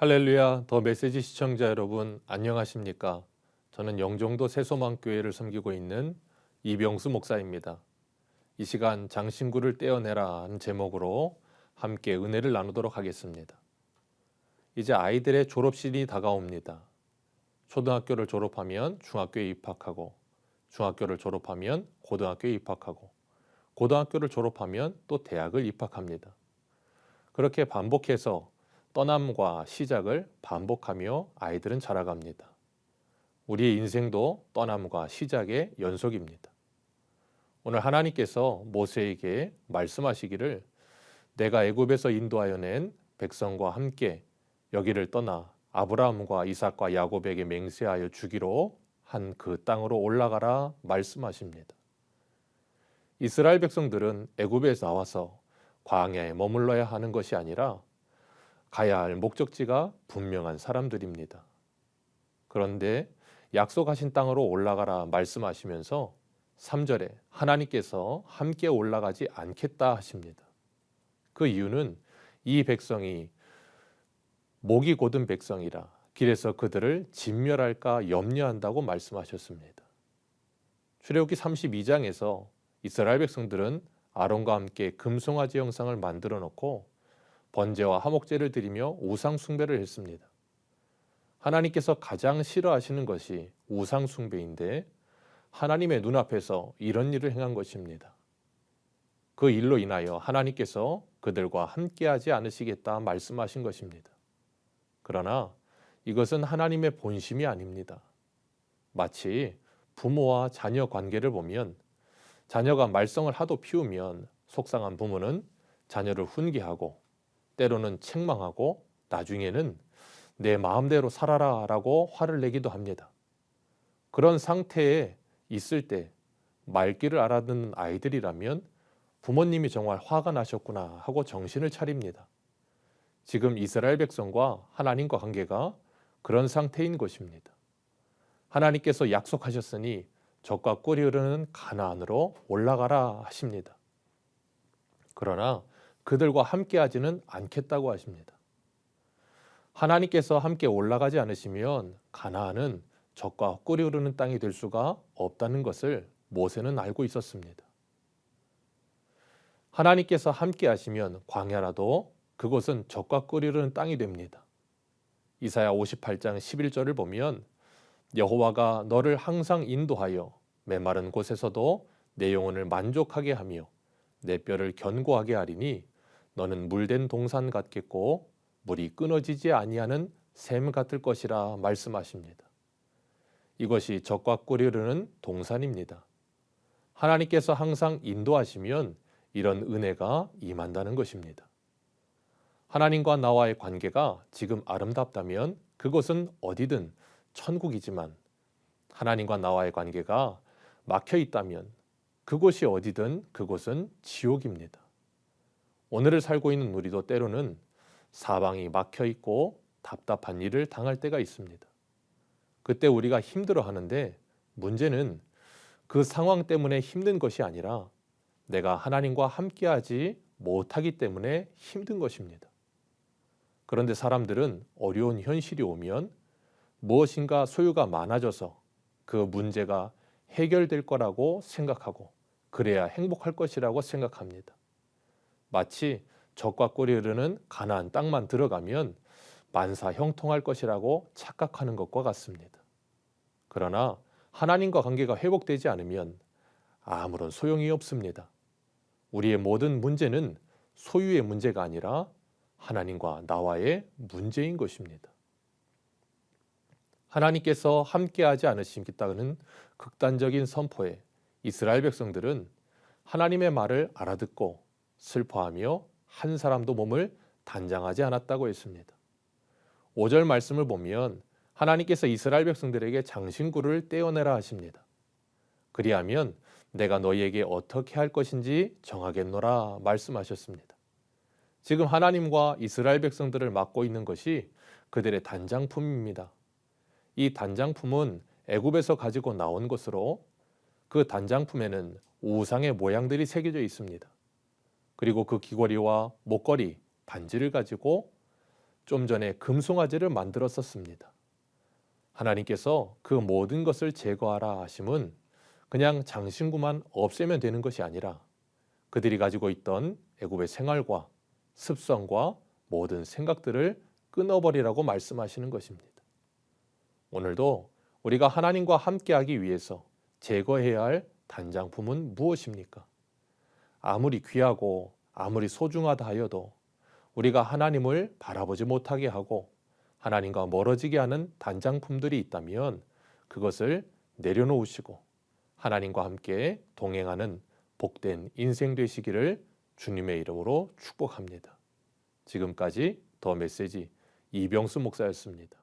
할렐루야, 더 메시지 시청자 여러분 안녕하십니까? 저는 영종도 새소망교회를 섬기고 있는 이병수 목사입니다. 이 시간 장신구를 떼어내라 하는 제목으로 함께 은혜를 나누도록 하겠습니다. 이제 아이들의 졸업식이 다가옵니다. 초등학교를 졸업하면 중학교에 입학하고, 중학교를 졸업하면 고등학교에 입학하고, 고등학교를 졸업하면 또 대학을 입학합니다. 그렇게 반복해서 떠남과 시작을 반복하며 아이들은 자라갑니다. 우리의 인생도 떠남과 시작의 연속입니다. 오늘 하나님께서 모세에게 말씀하시기를 내가 애굽에서 인도하여 낸 백성과 함께 여기를 떠나 아브라함과 이삭과 야곱에게 맹세하여 주기로 한 그 땅으로 올라가라 말씀하십니다. 이스라엘 백성들은 애굽에서 나와서 광야에 머물러야 하는 것이 아니라 가야 할 목적지가 분명한 사람들입니다. 그런데 약속하신 땅으로 올라가라 말씀하시면서 3절에 하나님께서 함께 올라가지 않겠다 하십니다. 그 이유는 이 백성이 목이 곧은 백성이라 길에서 그들을 진멸할까 염려한다고 말씀하셨습니다. 출애굽기 32장에서 이스라엘 백성들은 아론과 함께 금송아지 형상을 만들어 놓고 번제와 화목제를 드리며 우상 숭배를 했습니다. 하나님께서 가장 싫어하시는 것이 우상 숭배인데 하나님의 눈앞에서 이런 일을 행한 것입니다. 그 일로 인하여 하나님께서 그들과 함께하지 않으시겠다 말씀하신 것입니다. 그러나 이것은 하나님의 본심이 아닙니다. 마치 부모와 자녀 관계를 보면 자녀가 말썽을 하도 피우면 속상한 부모는 자녀를 훈계하고 때로는 책망하고 나중에는 내 마음대로 살아라 라고 화를 내기도 합니다. 그런 상태에 있을 때 말귀를 알아듣는 아이들이라면 부모님이 정말 화가 나셨구나 하고 정신을 차립니다. 지금 이스라엘 백성과 하나님과 관계가 그런 상태인 것입니다. 하나님께서 약속하셨으니 젖과 꿀이 흐르는 가나안으로 올라가라 하십니다. 그러나 그들과 함께하지는 않겠다고 하십니다. 하나님께서 함께 올라가지 않으시면 가나안은 젖과 꿀이 흐르는 땅이 될 수가 없다는 것을 모세는 알고 있었습니다. 하나님께서 함께 하시면 광야라도 그곳은 젖과 꿀이 흐르는 땅이 됩니다. 이사야 58장 11절을 보면 여호와가 너를 항상 인도하여 메마른 곳에서도 내 영혼을 만족하게 하며 내 뼈를 견고하게 하리니 너는 물된 동산 같겠고 물이 끊어지지 아니하는 샘 같을 것이라 말씀하십니다. 이것이 젖과 꿀이 흐르는 동산입니다. 하나님께서 항상 인도하시면 이런 은혜가 임한다는 것입니다. 하나님과 나와의 관계가 지금 아름답다면 그것은 어디든 천국이지만 하나님과 나와의 관계가 막혀 있다면 그곳이 어디든 그곳은 지옥입니다. 오늘을 살고 있는 우리도 때로는 사방이 막혀 있고 답답한 일을 당할 때가 있습니다. 그때 우리가 힘들어하는데 문제는 그 상황 때문에 힘든 것이 아니라 내가 하나님과 함께하지 못하기 때문에 힘든 것입니다. 그런데 사람들은 어려운 현실이 오면 무엇인가 소유가 많아져서 그 문제가 해결될 거라고 생각하고 그래야 행복할 것이라고 생각합니다. 마치 젖과 꿀이 흐르는 가나안 땅만 들어가면 만사 형통할 것이라고 착각하는 것과 같습니다. 그러나 하나님과 관계가 회복되지 않으면 아무런 소용이 없습니다. 우리의 모든 문제는 소유의 문제가 아니라 하나님과 나와의 문제인 것입니다. 하나님께서 함께하지 않으시겠다는 극단적인 선포에 이스라엘 백성들은 하나님의 말을 알아듣고 슬퍼하며 한 사람도 몸을 단장하지 않았다고 했습니다. 5절 말씀을 보면 하나님께서 이스라엘 백성들에게 장신구를 떼어내라 하십니다. 그리하면 내가 너희에게 어떻게 할 것인지 정하겠노라 말씀하셨습니다. 지금 하나님과 이스라엘 백성들을 맡고 있는 것이 그들의 단장품입니다. 이 단장품은 애굽에서 가지고 나온 것으로 그 단장품에는 우상의 모양들이 새겨져 있습니다. 그리고 그 귀걸이와 목걸이, 반지를 가지고 좀 전에 금송아지를 만들었었습니다. 하나님께서 그 모든 것을 제거하라 하심은 그냥 장신구만 없애면 되는 것이 아니라 그들이 가지고 있던 애굽의 생활과 습성과 모든 생각들을 끊어버리라고 말씀하시는 것입니다. 오늘도 우리가 하나님과 함께하기 위해서 제거해야 할 단장품은 무엇입니까? 아무리 귀하고 아무리 소중하다 하여도 우리가 하나님을 바라보지 못하게 하고 하나님과 멀어지게 하는 단장품들이 있다면 그것을 내려놓으시고 하나님과 함께 동행하는 복된 인생 되시기를 주님의 이름으로 축복합니다. 지금까지 더 메시지 이병수 목사였습니다.